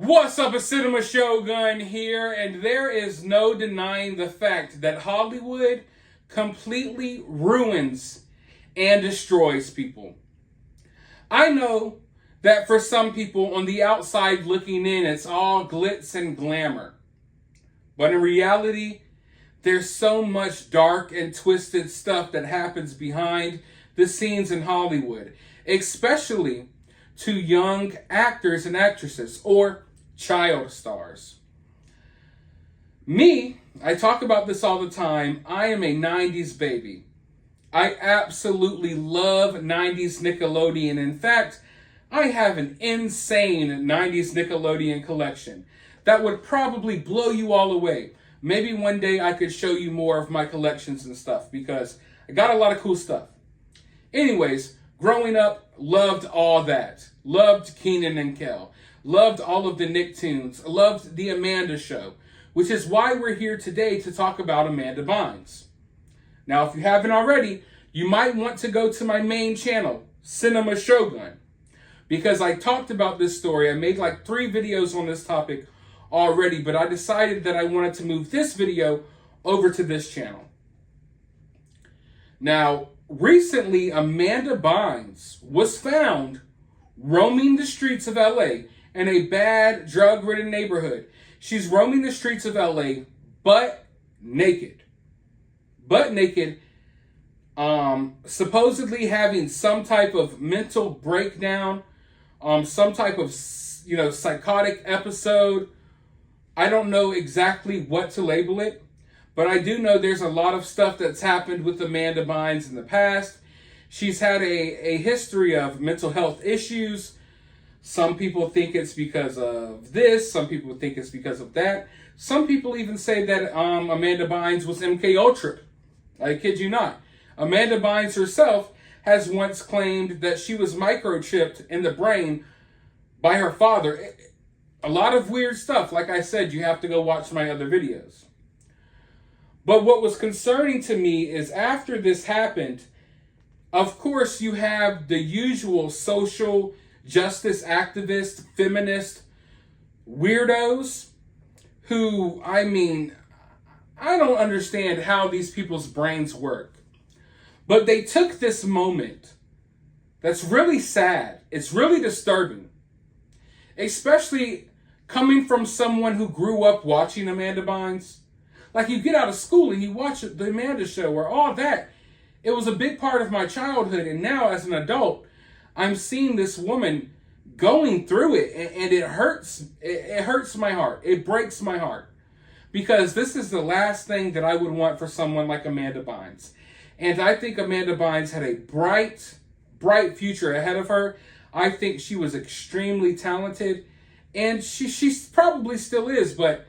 What's up, a Cinema Shogun here, and there is no denying the fact that Hollywood completely ruins and destroys people. I know that for some people on the outside looking in, it's all glitz and glamour. But in reality, there's so much dark and twisted stuff that happens behind the scenes in Hollywood, especially to young actors and actresses or child stars. Me, I talk about this all the time. I am a 90s baby. I absolutely love 90s Nickelodeon. In fact, I have an insane 90s Nickelodeon collection that would probably blow you all away. Maybe one day I could show you more of my collections and stuff because I got a lot of cool stuff. Anyways, growing up, loved all that. Loved Kenan and Kel. Loved all of the Nicktoons. Loved the Amanda Show, which is why we're here today to talk about Amanda Bynes. Now, if you haven't already, you might want to go to my main channel, Cinema Shogun, because I talked about this story. I made like 3 videos on this topic already, but I decided that I wanted to move this video over to this channel. Now, recently, Amanda Bynes was found roaming the streets of LA in a bad, drug-ridden neighborhood. She's roaming the streets of LA butt naked. Butt naked, supposedly having some type of mental breakdown, some type of, psychotic episode. I don't know exactly what to label it, but I do know there's a lot of stuff that's happened with Amanda Bynes in the past. She's had a history of mental health issues. Some people think it's because of this. Some people think it's because of that. Some people even say that Amanda Bynes was MK Ultra. I kid you not. Amanda Bynes herself has once claimed that she was microchipped in the brain by her father. A lot of weird stuff. Like I said, you have to go watch my other videos. But what was concerning to me is after this happened, of course, you have the usual social justice activist, feminist weirdos who, I don't understand how these people's brains work. But they took this moment that's really sad. It's really disturbing. Especially coming from someone who grew up watching Amanda Bynes. Like, you get out of school and you watch the Amanda Show or all that. It was a big part of my childhood, and now as an adult, I'm seeing this woman going through it, and it hurts. It hurts my heart. It breaks my heart. Because this is the last thing that I would want for someone like Amanda Bynes. And I think Amanda Bynes had a bright, bright future ahead of her. I think she was extremely talented, and she probably still is, but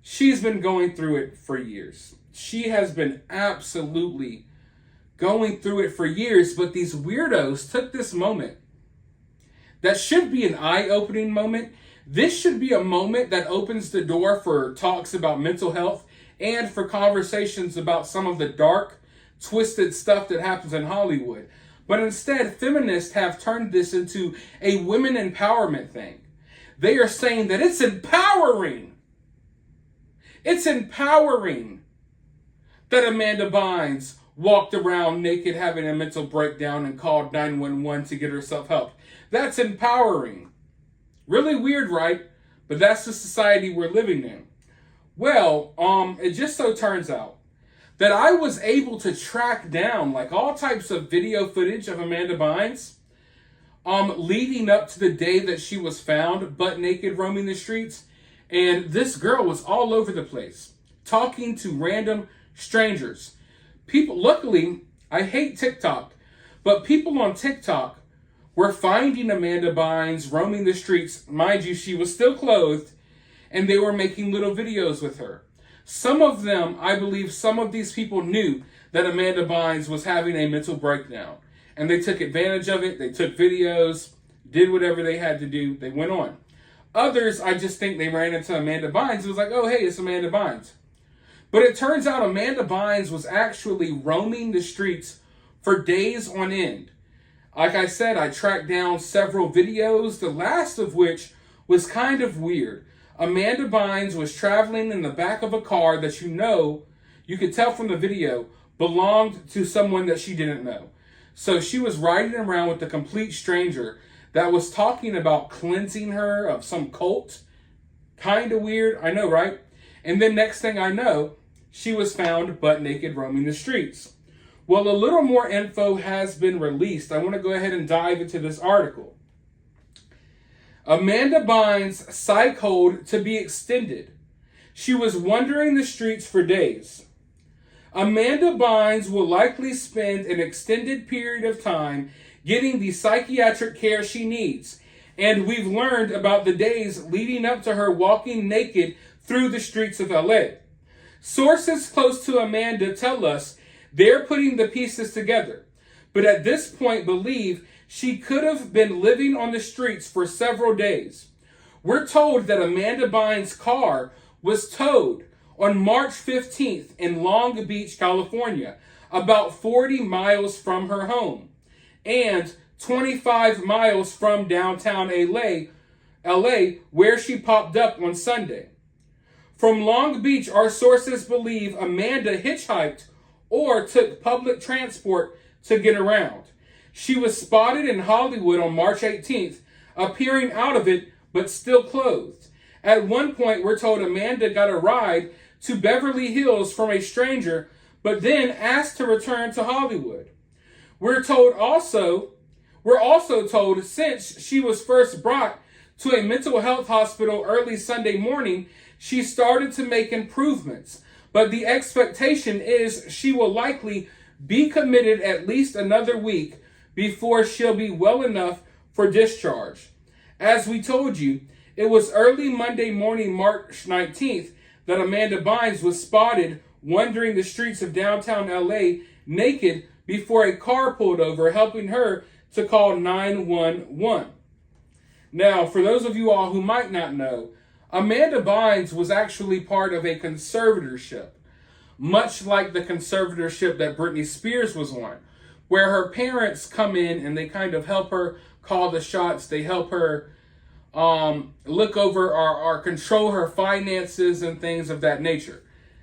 she's been going through it for years. She has been absolutely going through it for years, but these weirdos took this moment that should be an eye-opening moment. This should be a moment that opens the door for talks about mental health and for conversations about some of the dark, twisted stuff that happens in Hollywood. But instead, feminists have turned this into a women empowerment thing. They are saying that it's empowering. It's empowering that Amanda Bynes walked around naked having a mental breakdown and called 911 to get herself help. That's empowering. Really weird, right? But that's the society we're living in. Well, it just so turns out that I was able to track down like all types of video footage of Amanda Bynes leading up to the day that she was found butt naked roaming the streets. And this girl was all over the place, talking to random strangers. People, luckily, I hate TikTok, but people on TikTok were finding Amanda Bynes roaming the streets. Mind you, she was still clothed, and they were making little videos with her. Some of them, I believe some of these people knew that Amanda Bynes was having a mental breakdown, and they took advantage of it. They took videos, did whatever they had to do. They went on. Others, I just think they ran into Amanda Bynes. It was like, oh, hey, it's Amanda Bynes. But it turns out Amanda Bynes was actually roaming the streets for days on end. Like I said, I tracked down several videos, the last of which was kind of weird. Amanda Bynes was traveling in the back of a car that you could tell from the video, belonged to someone that she didn't know. So she was riding around with a complete stranger that was talking about cleansing her of some cult. Kind of weird, I know, right? And then next thing I know, she was found butt naked roaming the streets. Well, a little more info has been released. I want to go ahead and dive into this article. Amanda Bynes' psych hold to be extended. She was wandering the streets for days. Amanda Bynes will likely spend an extended period of time getting the psychiatric care she needs. And we've learned about the days leading up to her walking naked through the streets of LA. Sources close to Amanda tell us they're putting the pieces together, but at this point believe she could have been living on the streets for several days. We're told that Amanda Bynes' car was towed on March 15th in Long Beach, California, about 40 miles from her home, and 25 miles from downtown LA, where she popped up on Sunday. From Long Beach, our sources believe Amanda hitchhiked or took public transport to get around. She was spotted in Hollywood on March 18th, appearing out of it but still clothed. At one point, we're told Amanda got a ride to Beverly Hills from a stranger, but then asked to return to Hollywood. We're also told since she was first brought to a mental health hospital early Sunday morning, she started to make improvements. But the expectation is she will likely be committed at least another week before she'll be well enough for discharge. As we told you, it was early Monday morning, March 19th, that Amanda Bynes was spotted wandering the streets of downtown LA naked before a car pulled over, helping her to call 911. Now, for those of you all who might not know, Amanda Bynes was actually part of a conservatorship, much like the conservatorship that Britney Spears was on, where her parents come in and they kind of help her call the shots. They help her look over or control her finances and things of that nature.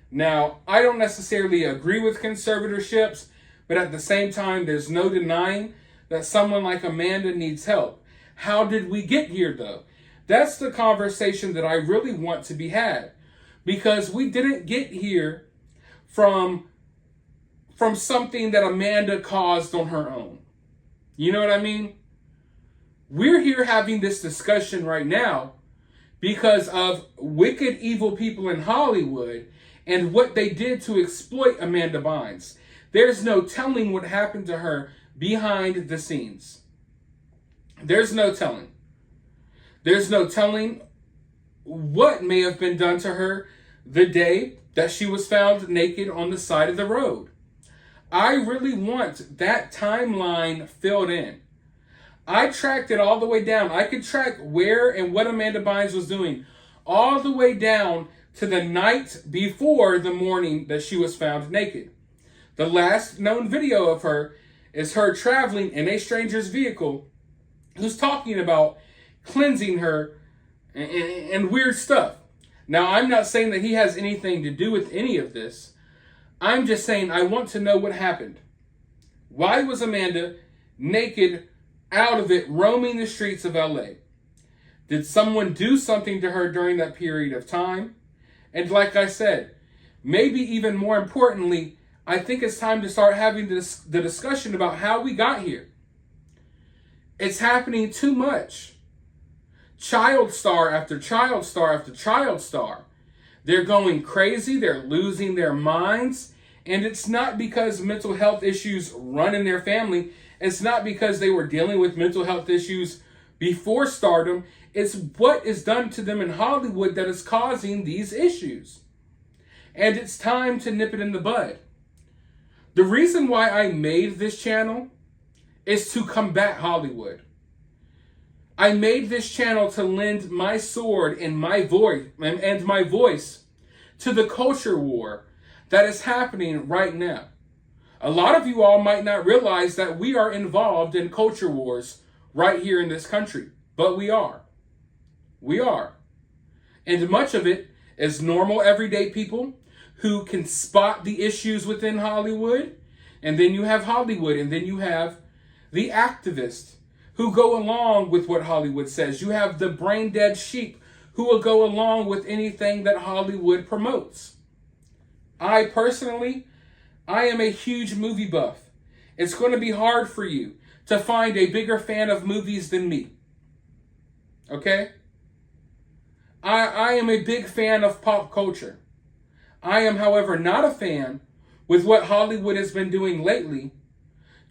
Now, I don't necessarily agree with conservatorships, but at the same time, there's no denying that someone like Amanda needs help. How did we get here, though? That's the conversation that I really want to be had, because we didn't get here from something that Amanda caused on her own. You know what I mean? We're here having this discussion right now because of wicked, evil people in Hollywood and what they did to exploit Amanda Bynes. There's no telling what happened to her behind the scenes. There's no telling. There's no telling what may have been done to her the day that she was found naked on the side of the road. I really want that timeline filled in. I tracked it all the way down. I could track where and what Amanda Bynes was doing all the way down to the night before the morning that she was found naked. The last known video of her is her traveling in a stranger's vehicle who's talking about cleansing her and weird stuff. Now, I'm not saying that he has anything to do with any of this. I'm just saying I want to know what happened. Why was Amanda naked, out of it, roaming the streets of LA? Did someone do something to her during that period of time? And like I said, maybe even more importantly, I think it's time to start having the discussion about how we got here. It's happening too much. Child star after child star after child star. They're going crazy. They're losing their minds. And it's not because mental health issues run in their family. It's not because they were dealing with mental health issues before stardom. It's what is done to them in Hollywood that is causing these issues. And it's time to nip it in the bud. The reason why I made this channel is to combat Hollywood. I made this channel to lend my sword and my voice to the culture war that is happening right now. A lot of you all might not realize that we are involved in culture wars right here in this country, but we are. We are. And much of it is normal, everyday people who can spot the issues within Hollywood. And then you have Hollywood, and then you have the activists who go along with what Hollywood says. You have the brain dead sheep who will go along with anything that Hollywood promotes. I personally, I am a huge movie buff. It's going to be hard for you to find a bigger fan of movies than me. Okay? I am a big fan of pop culture. I am, however, not a fan with what Hollywood has been doing lately,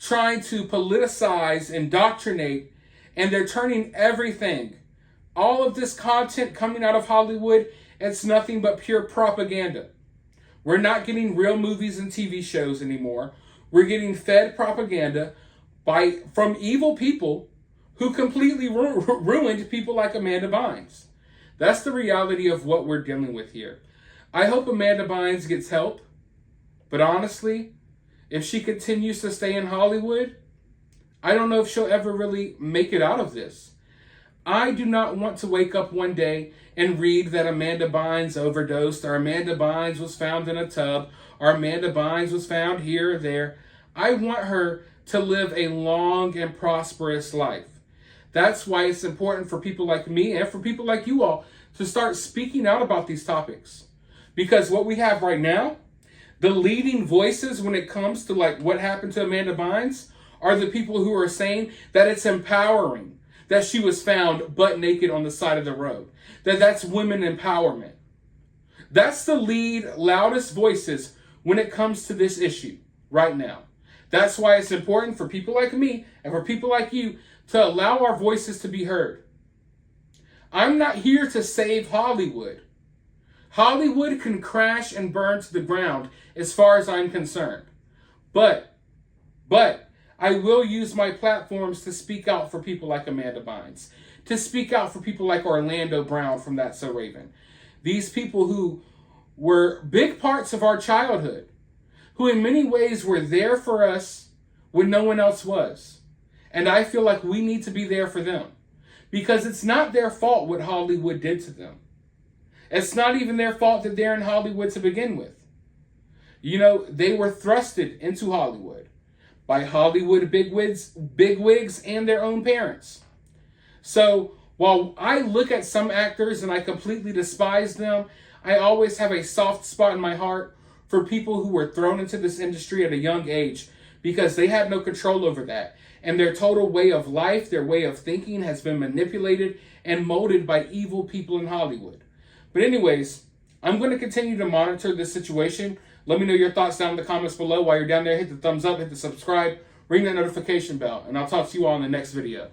trying to politicize, indoctrinate, and they're turning everything, all of this content coming out of Hollywood, it's nothing but pure propaganda. We're not getting real movies and TV shows anymore. We're getting fed propaganda from evil people who completely ruined people like Amanda Bynes. That's the reality of what we're dealing with here. I hope Amanda Bynes gets help, but honestly, if she continues to stay in Hollywood, I don't know if she'll ever really make it out of this. I do not want to wake up one day and read that Amanda Bynes overdosed, or Amanda Bynes was found in a tub, or Amanda Bynes was found here or there. I want her to live a long and prosperous life. That's why it's important for people like me and for people like you all to start speaking out about these topics. Because what we have right now, the leading voices when it comes to like what happened to Amanda Bynes are the people who are saying that it's empowering that she was found butt naked on the side of the road. That's women empowerment. That's the lead, loudest voices when it comes to this issue right now. That's why it's important for people like me and for people like you to allow our voices to be heard. I'm not here to save Hollywood. Hollywood can crash and burn to the ground as far as I'm concerned. But I will use my platforms to speak out for people like Amanda Bynes, to speak out for people like Orlando Brown from That's So Raven. These people who were big parts of our childhood, who in many ways were there for us when no one else was. And I feel like we need to be there for them, because it's not their fault what Hollywood did to them. It's not even their fault that they're in Hollywood to begin with. You know, they were thrusted into Hollywood by Hollywood bigwigs and their own parents. So while I look at some actors and I completely despise them, I always have a soft spot in my heart for people who were thrown into this industry at a young age because they had no control over that. And their total way of life, their way of thinking has been manipulated and molded by evil people in Hollywood. But anyways, I'm going to continue to monitor this situation. Let me know your thoughts down in the comments below. While you're down there, hit the thumbs up, hit the subscribe, ring that notification bell, and I'll talk to you all in the next video.